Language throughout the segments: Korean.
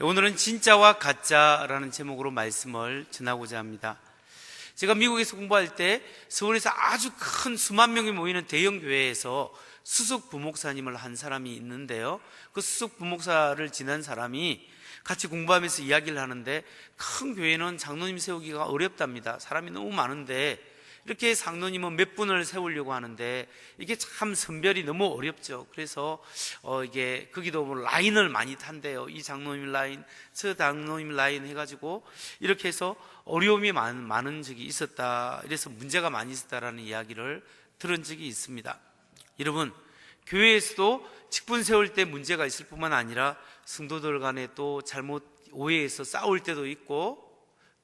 오늘은 진짜와 가짜라는 제목으로 말씀을 전하고자 합니다. 제가 미국에서 공부할 때 서울에서 아주 큰 수만 명이 모이는 대형 교회에서 수석 부목사님을 한 사람이 있는데요, 그 수석 부목사를 지낸 사람이 같이 공부하면서 이야기를 하는데, 큰 교회는 장로님 세우기가 어렵답니다. 사람이 너무 많은데 이렇게 장로님은 몇 분을 세우려고 하는데 이게 참 선별이 너무 어렵죠. 그래서 이게 거기도 뭐 라인을 많이 탄대요. 이 장로님 라인, 저 장로님 라인 해가지고 이렇게 해서 어려움이 많은 적이 있었다, 이래서 문제가 많이 있었다라는 이야기를 들은 적이 있습니다. 여러분, 교회에서도 직분 세울 때 문제가 있을 뿐만 아니라 성도들 간에 또 잘못 오해해서 싸울 때도 있고,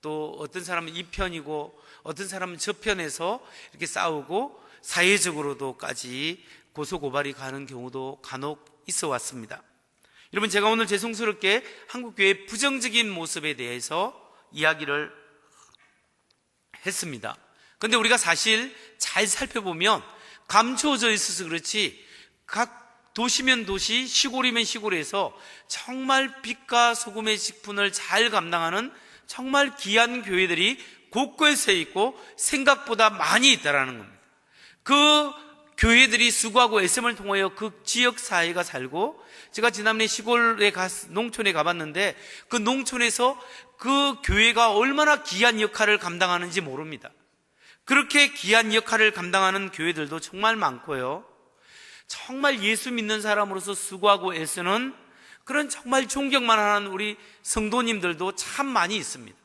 또 어떤 사람은 이 편이고 어떤 사람은 저 편에서 이렇게 싸우고 사회적으로도까지 고소고발이 가는 경우도 간혹 있어 왔습니다. 여러분, 제가 오늘 죄송스럽게 한국교회의 부정적인 모습에 대해서 이야기를 했습니다. 그런데 우리가 사실 잘 살펴보면 감춰져 있어서 그렇지, 각 도시면 도시, 시골이면 시골에서 정말 빛과 소금의 직분을 잘 감당하는 정말 귀한 교회들이 곳곳에 있고 생각보다 많이 있다라는 겁니다. 그 교회들이 수고하고 애씀을 통하여 그 지역 사회가 살고, 제가 지난번에 시골에 농촌에 가봤는데 그 농촌에서 그 교회가 얼마나 귀한 역할을 감당하는지 모릅니다. 그렇게 귀한 역할을 감당하는 교회들도 정말 많고요, 정말 예수 믿는 사람으로서 수고하고 애쓰는 그런 정말 존경만 하는 우리 성도님들도 참 많이 있습니다.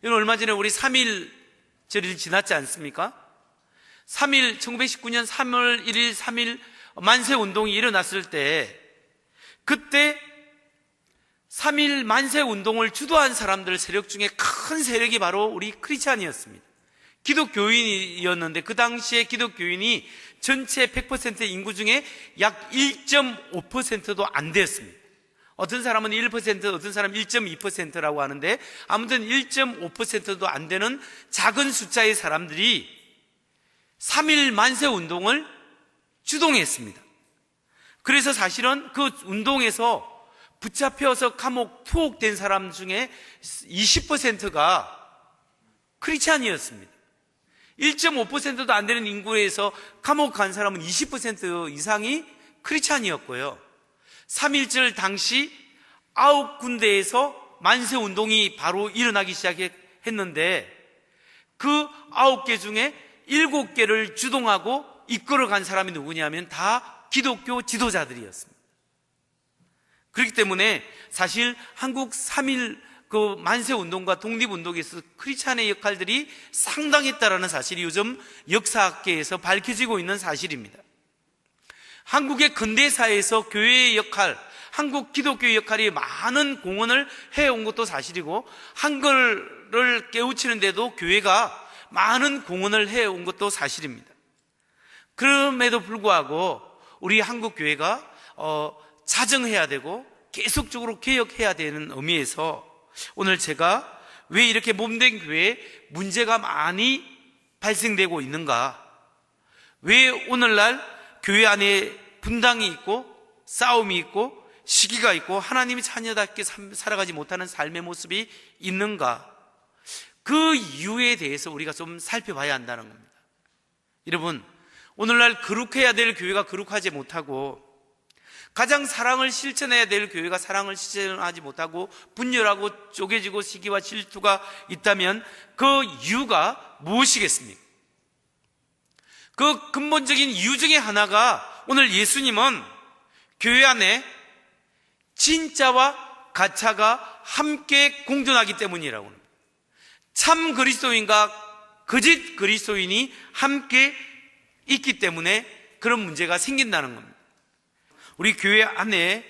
이건 얼마 전에 우리 3.1절이 지났지 않습니까? 1919년 3월 1일 3.1 만세운동이 일어났을 때, 그때 3.1 만세운동을 주도한 사람들 세력 중에 큰 세력이 바로 우리 크리스찬이었습니다. 기독교인이었는데 그 당시에 기독교인이 전체 100% 인구 중에 약 1.5%도 안 됐습니다. 어떤 사람은 1%, 어떤 사람은 1.2%라고 하는데 아무튼 1.5%도 안 되는 작은 숫자의 사람들이 3.1 만세 운동을 주동했습니다. 그래서 사실은 그 운동에서 붙잡혀서 감옥 투옥된 사람 중에 20%가 크리스찬이었습니다. 1.5%도 안 되는 인구에서 감옥 간 사람은 20% 이상이 크리스찬이었고요, 3.1절 당시 9군데에서 만세운동이 바로 일어나기 시작했는데 그 9개 중에 7개를 주동하고 이끌어간 사람이 누구냐면 다 기독교 지도자들이었습니다. 그렇기 때문에 사실 한국 3.1 그 만세운동과 독립운동에서 크리스찬의 역할들이 상당했다라는 사실이 요즘 역사학계에서 밝혀지고 있는 사실입니다. 한국의 근대사에서 교회의 역할, 한국 기독교의 역할이 많은 공헌을 해온 것도 사실이고, 한글을 깨우치는 데도 교회가 많은 공헌을 해온 것도 사실입니다. 그럼에도 불구하고 우리 한국 교회가 자정해야 되고 계속적으로 개혁해야 되는 의미에서 오늘 제가 왜 이렇게 몸된 교회에 문제가 많이 발생되고 있는가, 왜 오늘날 교회 안에 분당이 있고 싸움이 있고 시기가 있고 하나님의 자녀답게 살아가지 못하는 삶의 모습이 있는가, 그 이유에 대해서 우리가 좀 살펴봐야 한다는 겁니다. 여러분, 오늘날 거룩해야 될 교회가 거룩하지 못하고, 가장 사랑을 실천해야 될 교회가 사랑을 실천하지 못하고 분열하고 쪼개지고 시기와 질투가 있다면 그 이유가 무엇이겠습니까? 그 근본적인 이유 중에 하나가 오늘 예수님은 교회 안에 진짜와 가짜가 함께 공존하기 때문이라고 합니다. 참 그리스도인과 거짓 그리스도인이 함께 있기 때문에 그런 문제가 생긴다는 겁니다. 우리 교회 안에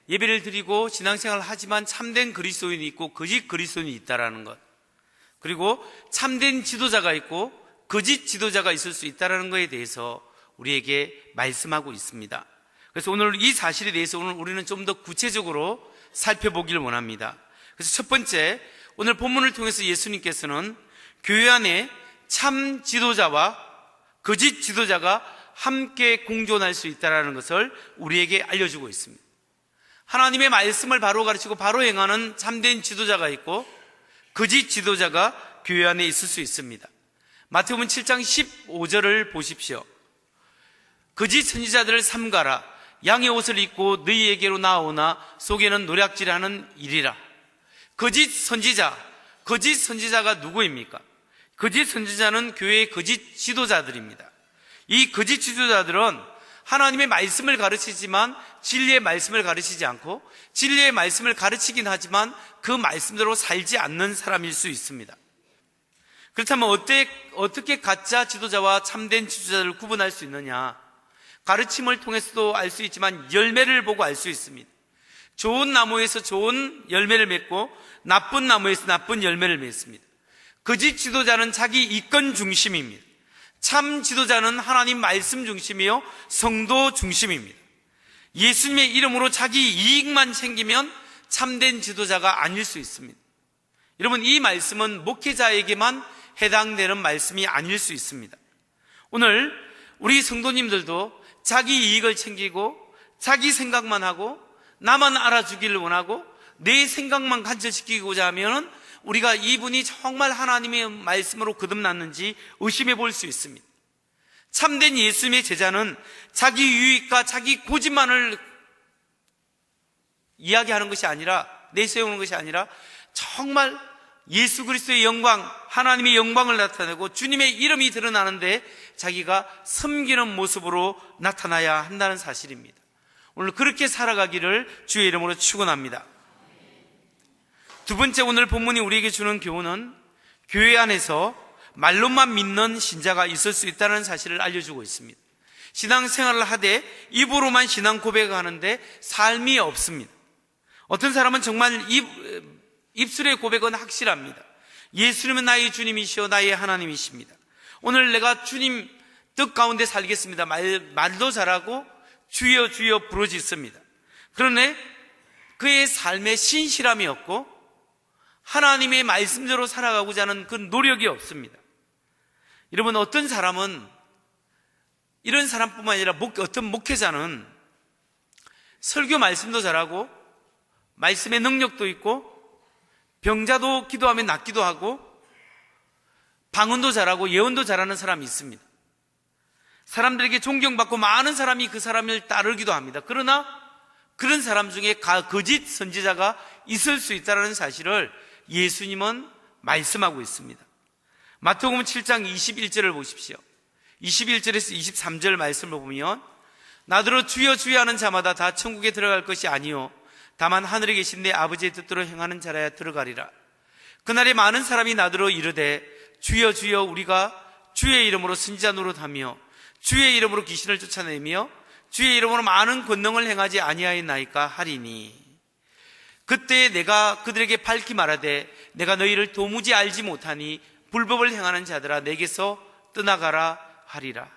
예배를 드리고 신앙생활을 하지만 참된 그리스도인이 있고 거짓 그리스도인이 있다는 것, 그리고 참된 지도자가 있고 거짓 지도자가 있을 수 있다는 것에 대해서 우리에게 말씀하고 있습니다. 그래서 오늘 이 사실에 대해서 오늘 우리는 좀 더 구체적으로 살펴보기를 원합니다. 그래서 첫 번째, 오늘 본문을 통해서 예수님께서는 교회 안에 참 지도자와 거짓 지도자가 함께 공존할 수 있다는 것을 우리에게 알려주고 있습니다. 하나님의 말씀을 바로 가르치고 바로 행하는 참된 지도자가 있고 거짓 지도자가 교회 안에 있을 수 있습니다. 마태복음 7장 15절을 보십시오. 거짓 선지자들을 삼가라. 양의 옷을 입고 너희에게로 나오나 속에는 노략질하는 일이라. 거짓 선지자가 누구입니까? 거짓 선지자는 교회의 거짓 지도자들입니다. 이 거짓 지도자들은 하나님의 말씀을 가르치지만 진리의 말씀을 가르치지 않고 진리의 말씀을 가르치긴 하지만 그 말씀대로 살지 않는 사람일 수 있습니다. 그렇다면 어떻게 가짜 지도자와 참된 지도자를 구분할 수 있느냐? 가르침을 통해서도 알 수 있지만 열매를 보고 알 수 있습니다. 좋은 나무에서 좋은 열매를 맺고 나쁜 나무에서 나쁜 열매를 맺습니다. 거짓 지도자는 자기 이권 중심입니다. 참 지도자는 하나님 말씀 중심이요 성도 중심입니다. 예수님의 이름으로 자기 이익만 챙기면 참된 지도자가 아닐 수 있습니다. 여러분, 이 말씀은 목회자에게만 해당되는 말씀이 아닐 수 있습니다. 오늘 우리 성도님들도 자기 이익을 챙기고 자기 생각만 하고 나만 알아주기를 원하고 내 생각만 관철시키고자 하면 우리가 이분이 정말 하나님의 말씀으로 거듭났는지 의심해 볼 수 있습니다. 참된 예수님의 제자는 자기 유익과 자기 고집만을 이야기하는 것이 아니라, 내세우는 것이 아니라 정말 예수 그리스도의 영광, 하나님의 영광을 나타내고 주님의 이름이 드러나는데 자기가 섬기는 모습으로 나타나야 한다는 사실입니다. 오늘 그렇게 살아가기를 주의 이름으로 축원합니다. 두 번째, 오늘 본문이 우리에게 주는 교훈은 교회 안에서 말로만 믿는 신자가 있을 수 있다는 사실을 알려주고 있습니다. 신앙생활을 하되 입으로만 신앙 고백을 하는데 삶이 없습니다. 어떤 사람은 정말 입술의 고백은 확실합니다. 예수님은 나의 주님이시오 나의 하나님이십니다. 오늘 내가 주님 뜻 가운데 살겠습니다. 말도 잘하고 주여 주여 부르짖습니다. 그런데 그의 삶에 신실함이 없고 하나님의 말씀대로 살아가고자 하는 그 노력이 없습니다. 여러분, 어떤 사람은, 이런 사람뿐만 아니라 어떤 목회자는 설교 말씀도 잘하고 말씀의 능력도 있고 병자도 기도하면 낫기도 하고 방언도 잘하고 예언도 잘하는 사람이 있습니다. 사람들에게 존경받고 많은 사람이 그 사람을 따르기도 합니다. 그러나 그런 사람 중에 거짓 선지자가 있을 수 있다는 사실을 예수님은 말씀하고 있습니다. 마태복음 7장 21절을 보십시오. 21절에서 23절 말씀을 보면 나더러 주여 주여 하는 자마다 다 천국에 들어갈 것이 아니요 다만 하늘에 계신 내 아버지의 뜻대로 행하는 자라야 들어가리라. 그날에 많은 사람이 나더러 이르되 주여 주여 우리가 주의 이름으로 선지자 노릇하며 주의 이름으로 귀신을 쫓아내며 주의 이름으로 많은 권능을 행하지 아니하였나이까 하리니 그때 내가 그들에게 밝히 말하되 내가 너희를 도무지 알지 못하니 불법을 행하는 자들아 내게서 떠나가라 하리라.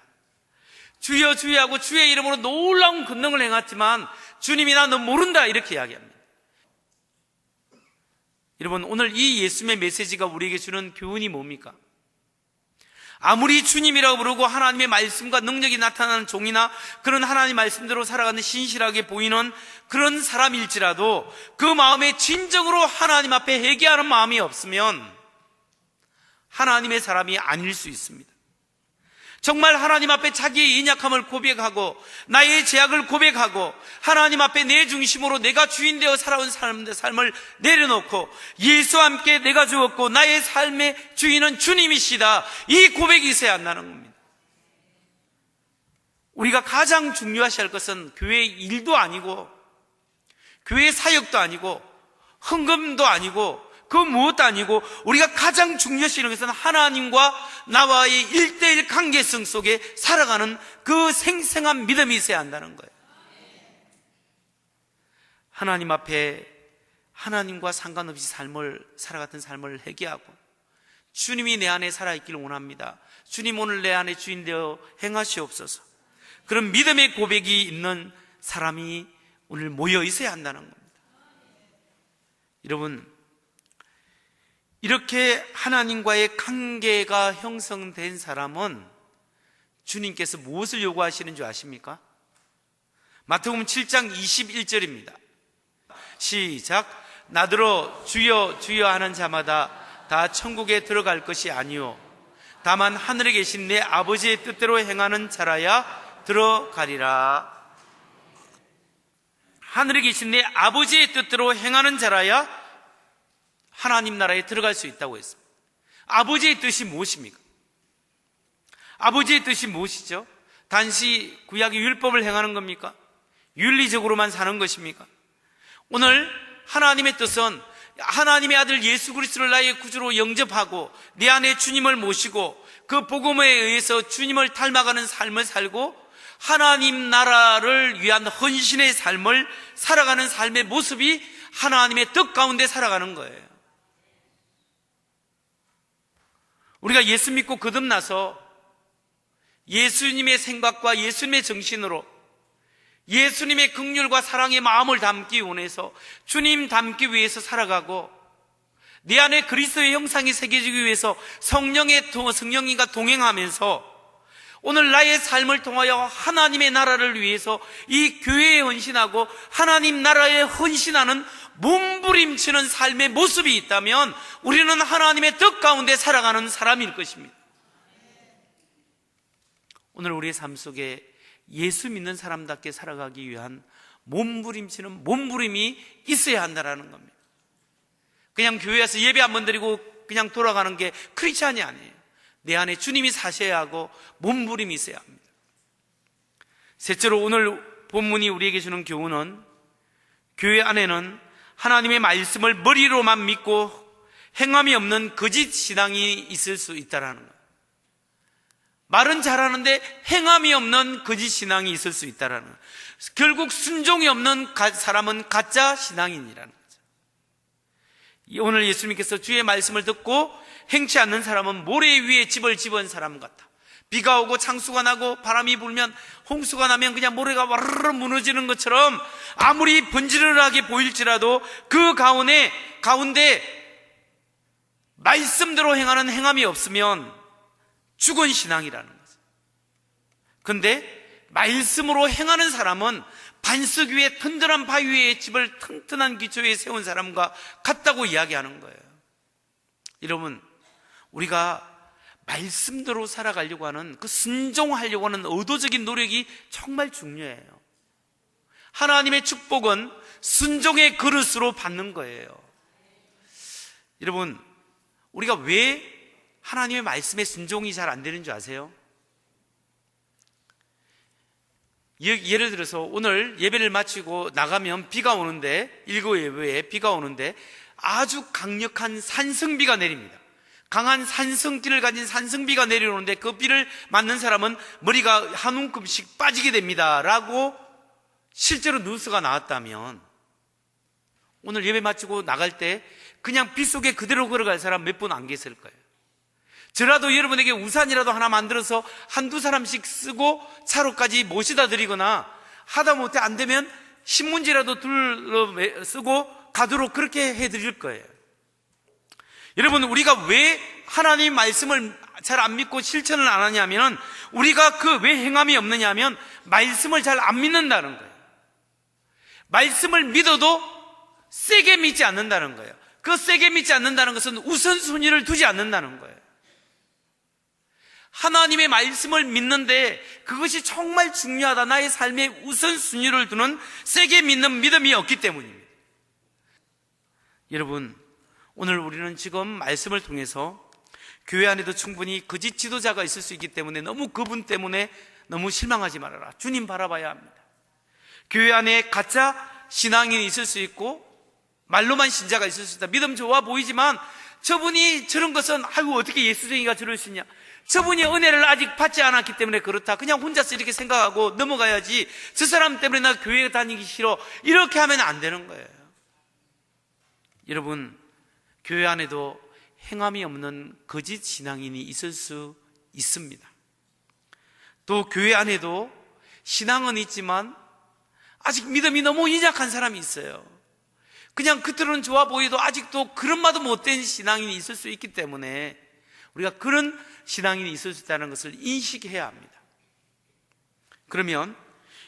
주여 주여 하고 주의 이름으로 놀라운 권능을 행했지만 주님이 나 너 모른다 이렇게 이야기합니다. 여러분, 오늘 이 예수님의 메시지가 우리에게 주는 교훈이 뭡니까? 아무리 주님이라고 부르고 하나님의 말씀과 능력이 나타나는 종이나 그런 하나님 말씀대로 살아가는 신실하게 보이는 그런 사람일지라도 그 마음에 진정으로 하나님 앞에 회개하는 마음이 없으면 하나님의 사람이 아닐 수 있습니다. 정말 하나님 앞에 자기의 연약함을 고백하고 나의 죄악을 고백하고 하나님 앞에 내 중심으로 내가 주인 되어 살아온 삶을 내려놓고 예수와 함께 내가 주었고 나의 삶의 주인은 주님이시다, 이 고백이 있어야 한다는 겁니다. 우리가 가장 중요하셔야 할 것은 교회의 일도 아니고 교회의 사역도 아니고 헌금도 아니고 그 무엇도 아니고 우리가 가장 중요시 여기는 것은 하나님과 나와의 1:1 관계성 속에 살아가는 그 생생한 믿음이 있어야 한다는 거예요. 하나님 앞에 하나님과 상관없이 살아갔던 삶을 회개하고 주님이 내 안에 살아있기를 원합니다. 주님 오늘 내 안에 주인 되어 행하시옵소서. 그런 믿음의 고백이 있는 사람이 오늘 모여 있어야 한다는 겁니다. 여러분, 이렇게 하나님과의 관계가 형성된 사람은 주님께서 무엇을 요구하시는 줄 아십니까? 마태복음 7장 21절입니다. 시작. 나더러 주여 주여 하는 자마다 다 천국에 들어갈 것이 아니요 다만 하늘에 계신 내 아버지의 뜻대로 행하는 자라야 들어가리라. 하늘에 계신 내 아버지의 뜻대로 행하는 자라야 하나님 나라에 들어갈 수 있다고 했습니다. 아버지의 뜻이 무엇입니까? 아버지의 뜻이 무엇이죠? 단지 구약의 율법을 행하는 겁니까? 윤리적으로만 사는 것입니까? 오늘 하나님의 뜻은 하나님의 아들 예수 그리스도를 나의 구주로 영접하고 내 안에 주님을 모시고 그 복음에 의해서 주님을 닮아가는 삶을 살고 하나님 나라를 위한 헌신의 삶을 살아가는 삶의 모습이 하나님의 뜻 가운데 살아가는 거예요. 우리가 예수 믿고 거듭나서 예수님의 생각과 예수님의 정신으로 예수님의 긍휼과 사랑의 마음을 담기 원해서 주님 담기 위해서 살아가고 내 안에 그리스도의 형상이 새겨지기 위해서 성령님과 동행하면서 오늘 나의 삶을 통하여 하나님의 나라를 위해서 이 교회에 헌신하고 하나님 나라에 헌신하는 몸부림치는 삶의 모습이 있다면 우리는 하나님의 뜻 가운데 살아가는 사람일 것입니다. 오늘 우리의 삶 속에 예수 믿는 사람답게 살아가기 위한 몸부림치는 몸부림이 있어야 한다는 겁니다. 그냥 교회 와서 예배 한번 드리고 그냥 돌아가는 게 크리스찬이 아니에요. 내 안에 주님이 사셔야 하고 몸부림이 있어야 합니다. 셋째로 오늘 본문이 우리에게 주는 교훈은 교회 안에는 하나님의 말씀을 머리로만 믿고 행함이 없는 거짓 신앙이 있을 수 있다는 거예요. 말은 잘하는데 행함이 없는 거짓 신앙이 있을 수 있다는 거예요. 결국 순종이 없는 사람은 가짜 신앙인이라는 거죠. 오늘 예수님께서 주의 말씀을 듣고 행치 않는 사람은 모래 위에 집을 지은 사람 같다. 비가 오고 창수가 나고 바람이 불면 홍수가 나면 그냥 모래가 와르르 무너지는 것처럼 아무리 번지르르하게 보일지라도 그 가운데 말씀대로 행하는 행함이 없으면 죽은 신앙이라는 거죠. 그런데 말씀으로 행하는 사람은 반석 위에 튼튼한 바위 위에 집을 튼튼한 기초에 세운 사람과 같다고 이야기하는 거예요. 여러분, 우리가 말씀대로 살아가려고 하는 그 순종하려고 하는 의도적인 노력이 정말 중요해요. 하나님의 축복은 순종의 그릇으로 받는 거예요. 여러분, 우리가 왜 하나님의 말씀에 순종이 잘 안 되는 줄 아세요? 예를 들어서 오늘 예배를 마치고 나가면 비가 오는데, 일거 예배에 비가 오는데 아주 강력한 산성비가 내립니다. 강한 산성기를 가진 산성비가 내려오는데 그 비를 맞는 사람은 머리가 한 움큼씩 빠지게 됩니다 라고 실제로 뉴스가 나왔다면 오늘 예배 마치고 나갈 때 그냥 비 속에 그대로 걸어갈 사람 몇 분 안 계실 거예요. 저라도 여러분에게 우산이라도 하나 만들어서 한두 사람씩 쓰고 차로까지 모시다 드리거나 하다못해 안 되면 신문지라도 둘러 쓰고 가도록 그렇게 해드릴 거예요. 여러분, 우리가 왜 하나님 말씀을 잘 안 믿고 실천을 안 하냐면 우리가 그 왜 행함이 없느냐 하면 말씀을 잘 안 믿는다는 거예요. 말씀을 믿어도 세게 믿지 않는다는 거예요. 그 세게 믿지 않는다는 것은 우선순위를 두지 않는다는 거예요. 하나님의 말씀을 믿는데 그것이 정말 중요하다, 나의 삶의 우선순위를 두는 세게 믿는 믿음이 없기 때문입니다. 여러분, 오늘 우리는 지금 말씀을 통해서 교회 안에도 충분히 거짓 지도자가 있을 수 있기 때문에 너무 그분 때문에 너무 실망하지 말아라. 주님 바라봐야 합니다. 교회 안에 가짜 신앙인이 있을 수 있고 말로만 신자가 있을 수 있다. 믿음 좋아 보이지만 저분이 저런 것은 아이고 어떻게 예수쟁이가 저럴 수 있냐, 저분이 은혜를 아직 받지 않았기 때문에 그렇다, 그냥 혼자서 이렇게 생각하고 넘어가야지, 저 사람 때문에 나 교회 다니기 싫어, 이렇게 하면 안 되는 거예요. 여러분, 교회 안에도 행함이 없는 거짓 신앙인이 있을 수 있습니다. 또 교회 안에도 신앙은 있지만 아직 믿음이 너무 인약한 사람이 있어요. 그냥 겉으로는 좋아 보여도 아직도 그런 맛도 못된 신앙인이 있을 수 있기 때문에 우리가 그런 신앙인이 있을 수 있다는 것을 인식해야 합니다. 그러면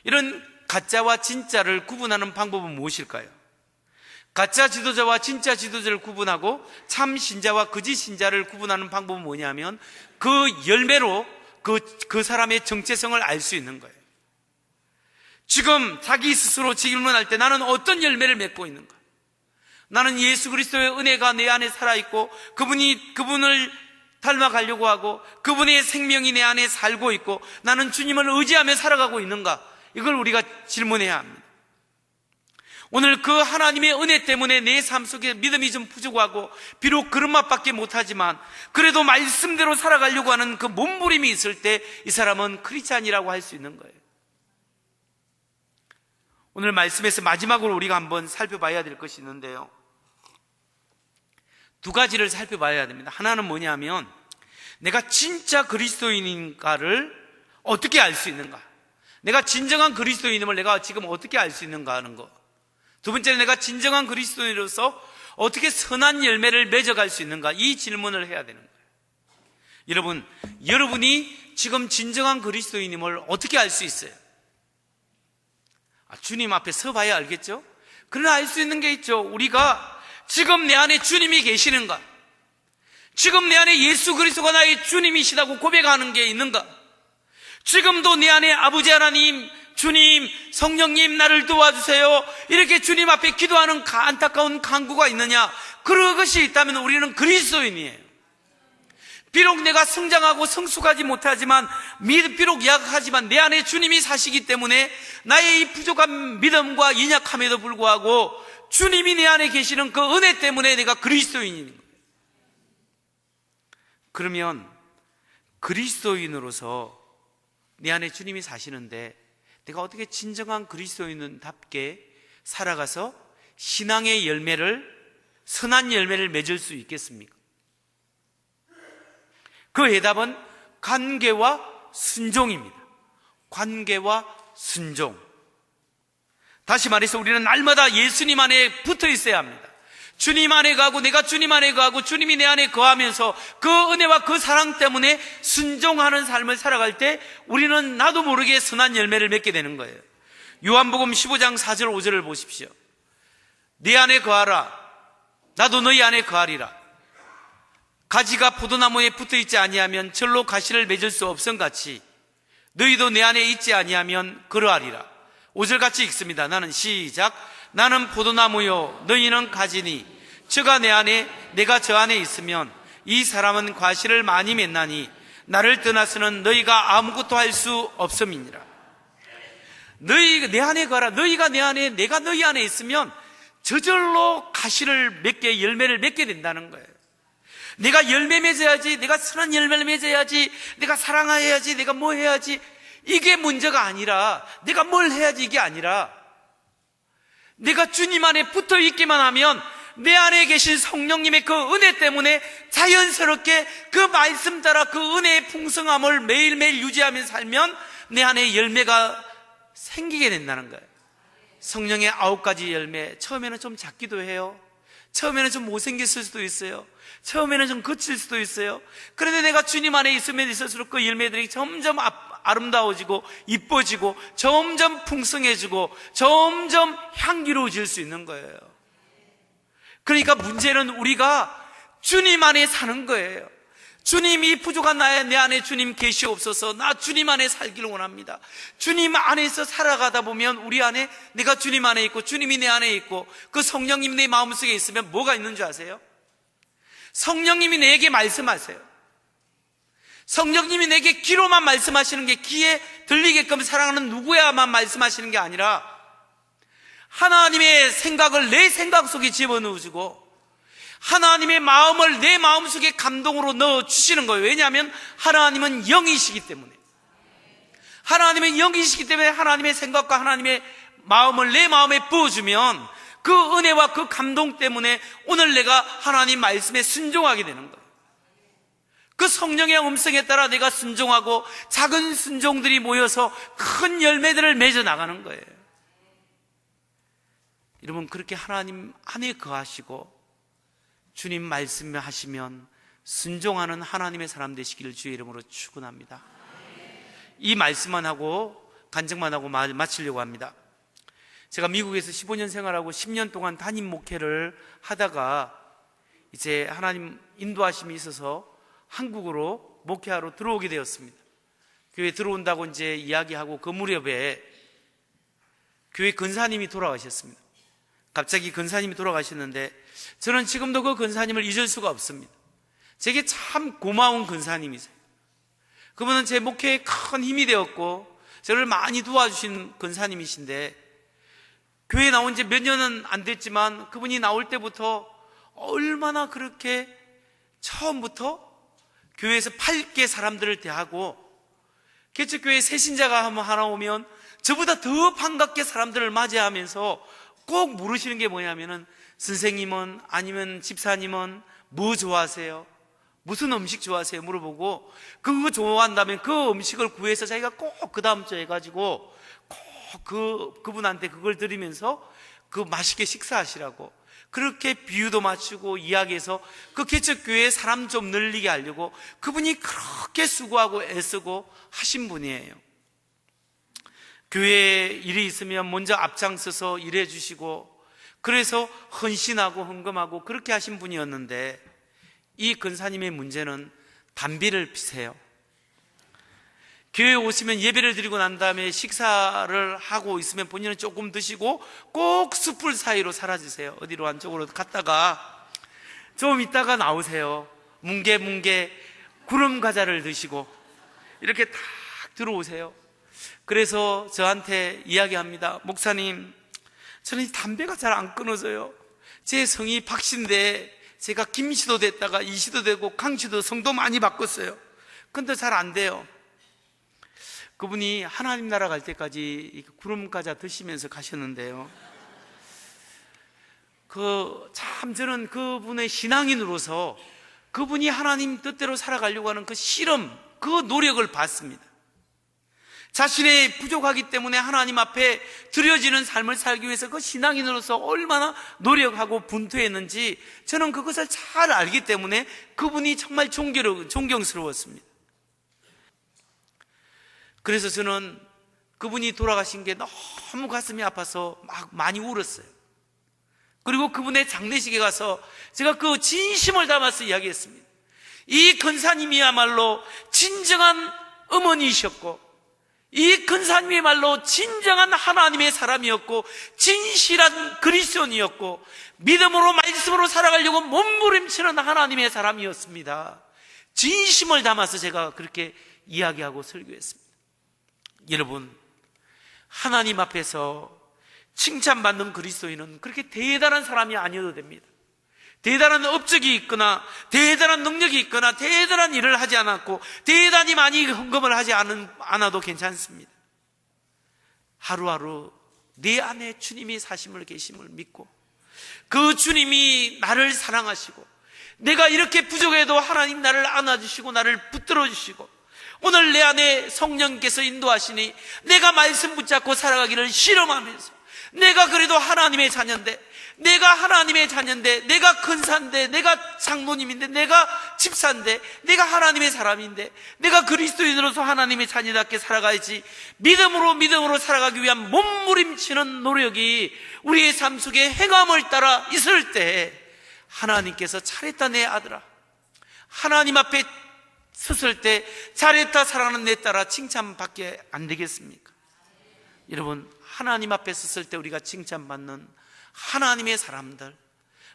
이런 가짜와 진짜를 구분하는 방법은 무엇일까요? 가짜 지도자와 진짜 지도자를 구분하고 참 신자와 거짓 신자를 구분하는 방법은 뭐냐면 그 열매로 그 사람의 정체성을 알 수 있는 거예요. 지금 자기 스스로 질문할 때 나는 어떤 열매를 맺고 있는가? 나는 예수 그리스도의 은혜가 내 안에 살아있고 그분을 닮아가려고 하고 그분의 생명이 내 안에 살고 있고 나는 주님을 의지하며 살아가고 있는가? 이걸 우리가 질문해야 합니다. 오늘 그 하나님의 은혜 때문에 내 삶 속에 믿음이 좀 부족하고 비록 그런 맛밖에 못하지만 그래도 말씀대로 살아가려고 하는 그 몸부림이 있을 때 이 사람은 크리스찬이라고 할 수 있는 거예요. 오늘 말씀에서 마지막으로 우리가 한번 살펴봐야 될 것이 있는데요, 두 가지를 살펴봐야 됩니다. 하나는 뭐냐면 내가 진짜 그리스도인인가를 어떻게 알 수 있는가, 내가 진정한 그리스도인임을 내가 지금 어떻게 알 수 있는가 하는 것. 두 번째는 내가 진정한 그리스도인으로서 어떻게 선한 열매를 맺어갈 수 있는가, 이 질문을 해야 되는 거예요. 여러분이 지금 진정한 그리스도인임을 어떻게 알 수 있어요? 주님 앞에 서봐야 알겠죠? 그러나 알 수 있는 게 있죠. 우리가 지금 내 안에 주님이 계시는가, 지금 내 안에 예수 그리스도가 나의 주님이시다고 고백하는 게 있는가, 지금도 내 안에 아버지 하나님, 주님, 성령님 나를 도와주세요 이렇게 주님 앞에 기도하는 안타까운 간구가 있느냐, 그것이 있다면 우리는 그리스도인이에요. 비록 내가 성장하고 성숙하지 못하지만, 비록 약하지만 내 안에 주님이 사시기 때문에 나의 이 부족한 믿음과 연약함에도 불구하고 주님이 내 안에 계시는 그 은혜 때문에 내가 그리스도인인 거예요. 그러면 그리스도인으로서 내 안에 주님이 사시는데 내가 어떻게 진정한 그리스도인답게 살아가서 신앙의 열매를, 선한 열매를 맺을 수 있겠습니까? 그 해답은 관계와 순종입니다. 관계와 순종. 다시 말해서 우리는 날마다 예수님 안에 붙어 있어야 합니다. 주님 안에 가고 내가 주님 안에 가고 주님이 내 안에 거하면서 그 은혜와 그 사랑 때문에 순종하는 삶을 살아갈 때 우리는 나도 모르게 선한 열매를 맺게 되는 거예요. 요한복음 15장 4절 5절을 보십시오. 네 안에 거하라, 나도 너희 안에 거하리라. 가지가 포도나무에 붙어 있지 아니하면 절로 가시를 맺을 수 없음같이 너희도 내 안에 있지 아니하면 그러하리라. 5절 같이 읽습니다. 나는 시작. 나는 포도나무요 너희는 가지니 저가 내 안에 내가 저 안에 있으면 이 사람은 과실을 많이 맺나니 나를 떠나서는 너희가 아무것도 할 수 없음이니라. 너희 내 안에 가라. 너희가 내 안에, 내가 너희 안에 있으면 저절로 가시를 맺게, 열매를 맺게 된다는 거예요. 내가 열매 맺어야지, 내가 선한 열매를 맺어야지, 내가 사랑해야지, 내가 뭐 해야지, 이게 문제가 아니라, 내가 뭘 해야지 이게 아니라, 내가 주님 안에 붙어 있기만 하면 내 안에 계신 성령님의 그 은혜 때문에 자연스럽게 그 말씀 따라 그 은혜의 풍성함을 매일매일 유지하면서 살면 내 안에 열매가 생기게 된다는 거예요. 성령의 9가지 열매, 처음에는 좀 작기도 해요. 처음에는 좀 못생겼을 수도 있어요. 처음에는 좀 거칠 수도 있어요. 그런데 내가 주님 안에 있으면 있을수록 그 열매들이 점점 아름다워지고 이뻐지고 점점 풍성해지고 점점 향기로워질 수 있는 거예요. 그러니까 문제는 우리가 주님 안에 사는 거예요. 주님이 부족한 내 안에 주님 계시옵소서. 나 주님 안에 살기를 원합니다. 주님 안에서 살아가다 보면 우리 안에, 내가 주님 안에 있고 주님이 내 안에 있고 그 성령님이 내 마음속에 있으면 뭐가 있는 줄 아세요? 성령님이 내게 말씀하세요. 성령님이 내게 귀로만 말씀하시는 게, 귀에 들리게끔 사랑하는 누구야만 말씀하시는 게 아니라 하나님의 생각을 내 생각 속에 집어넣으시고 하나님의 마음을 내 마음속에 감동으로 넣어주시는 거예요. 왜냐하면 하나님은 영이시기 때문에, 하나님은 영이시기 때문에 하나님의 생각과 하나님의 마음을 내 마음에 부어주면 그 은혜와 그 감동 때문에 오늘 내가 하나님 말씀에 순종하게 되는 거예요. 그 성령의 음성에 따라 내가 순종하고 작은 순종들이 모여서 큰 열매들을 맺어 나가는 거예요. 여러분, 그렇게 하나님 안에 거하시고 주님 말씀하시면 순종하는 하나님의 사람 되시기를 주의 이름으로 축원합니다. 이 말씀만 하고 간증만 하고 마치려고 합니다. 제가 미국에서 15년 생활하고 10년 동안 담임 목회를 하다가 이제 하나님 인도하심이 있어서 한국으로 목회하러 들어오게 되었습니다. 교회 들어온다고 이제 이야기하고 그 무렵에 교회 근사님이 돌아가셨습니다. 갑자기 근사님이 돌아가셨는데 저는 지금도 그 근사님을 잊을 수가 없습니다. 제게 참 고마운 근사님이세요. 그분은 제 목회에 큰 힘이 되었고 저를 많이 도와주신 근사님이신데, 교회에 나온 지 몇 년은 안 됐지만 그분이 나올 때부터 얼마나 그렇게 처음부터 교회에서 밝게 사람들을 대하고, 개척교회 새신자가 하나 오면 저보다 더 반갑게 사람들을 맞이하면서 꼭 물으시는 게 뭐냐면은, 선생님은 아니면 집사님은 뭐 좋아하세요? 무슨 음식 좋아하세요? 물어보고, 그거 좋아한다면 그 음식을 구해서 자기가 꼭 그 다음 주에 해가지고 꼭 그분한테 그걸 드리면서 그 맛있게 식사하시라고 그렇게 비유도 맞추고 이야기해서 그 개척교회에 사람 좀 늘리게 하려고 그분이 그렇게 수고하고 애쓰고 하신 분이에요. 교회에 일이 있으면 먼저 앞장서서 일해 주시고, 그래서 헌신하고 헌금하고 그렇게 하신 분이었는데, 이 근사님의 문제는 담배를 피세요. 교회에 오시면 예배를 드리고 난 다음에 식사를 하고 있으면 본인은 조금 드시고 꼭 숯불 사이로 사라지세요. 어디로 안쪽으로 갔다가 좀 있다가 나오세요. 뭉게뭉게 구름 과자를 드시고 이렇게 딱 들어오세요. 그래서 저한테 이야기합니다. 목사님, 저는 이 담배가 잘 안 끊어져요. 제 성이 박씨인데 제가 김씨도 됐다가 이씨도 되고 강씨도 성도 많이 바꿨어요. 근데 잘 안 돼요. 그분이 하나님 나라 갈 때까지 구름 과자 드시면서 가셨는데요, 참 저는 그분의 신앙인으로서 그분이 하나님 뜻대로 살아가려고 하는 그 실험, 그 노력을 봤습니다. 자신의 부족하기 때문에 하나님 앞에 드려지는 삶을 살기 위해서 그 신앙인으로서 얼마나 노력하고 분투했는지 저는 그것을 잘 알기 때문에 그분이 정말 존경스러웠습니다. 그래서 저는 그분이 돌아가신 게 너무 가슴이 아파서 막 많이 울었어요. 그리고 그분의 장례식에 가서 제가 그 진심을 담아서 이야기했습니다. 이 근사님이야말로 진정한 어머니이셨고, 이 근사님이야말로 진정한 하나님의 사람이었고, 진실한 그리스도인이었고, 믿음으로 말씀으로 살아가려고 몸부림치는 하나님의 사람이었습니다. 진심을 담아서 제가 그렇게 이야기하고 설교했습니다. 여러분, 하나님 앞에서 칭찬받는 그리스도인은 그렇게 대단한 사람이 아니어도 됩니다. 대단한 업적이 있거나 대단한 능력이 있거나 대단한 일을 하지 않았고 대단히 많이 헌금을 하지 않아도 괜찮습니다. 하루하루 내 안에 주님이 사심을 계심을 믿고 그 주님이 나를 사랑하시고 내가 이렇게 부족해도 하나님 나를 안아주시고 나를 붙들어 주시고 오늘 내 안에 성령께서 인도하시니 내가 말씀 붙잡고 살아가기를 실험하면서 내가 그래도 하나님의 자녀인데, 내가 하나님의 자녀인데, 내가 근사인데, 내가 장로님인데, 내가 집사인데, 내가 하나님의 사람인데, 내가 그리스도인으로서 하나님의 자녀답게 살아가야지, 믿음으로 살아가기 위한 몸부림치는 노력이 우리의 삶 속에 행함을 따라 있을 때 하나님께서 잘했다 내 아들아, 하나님 앞에 섰을 때 잘했다 사랑하는 내 딸아 칭찬받게 안 되겠습니까? 여러분, 하나님 앞에 섰을 때 우리가 칭찬받는 하나님의 사람들,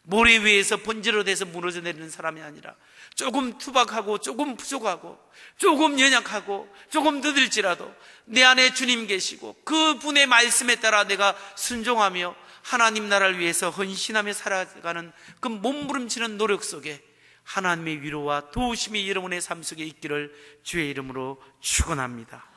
모래 위에서 번지로 돼서 무너져 내리는 사람이 아니라 조금 투박하고 조금 부족하고 조금 연약하고 조금 늦을지라도 내 안에 주님 계시고 그분의 말씀에 따라 내가 순종하며 하나님 나라를 위해서 헌신하며 살아가는 그 몸부림치는 노력 속에 하나님의 위로와 도우심이 여러분의 삶 속에 있기를 주의 이름으로 축원합니다.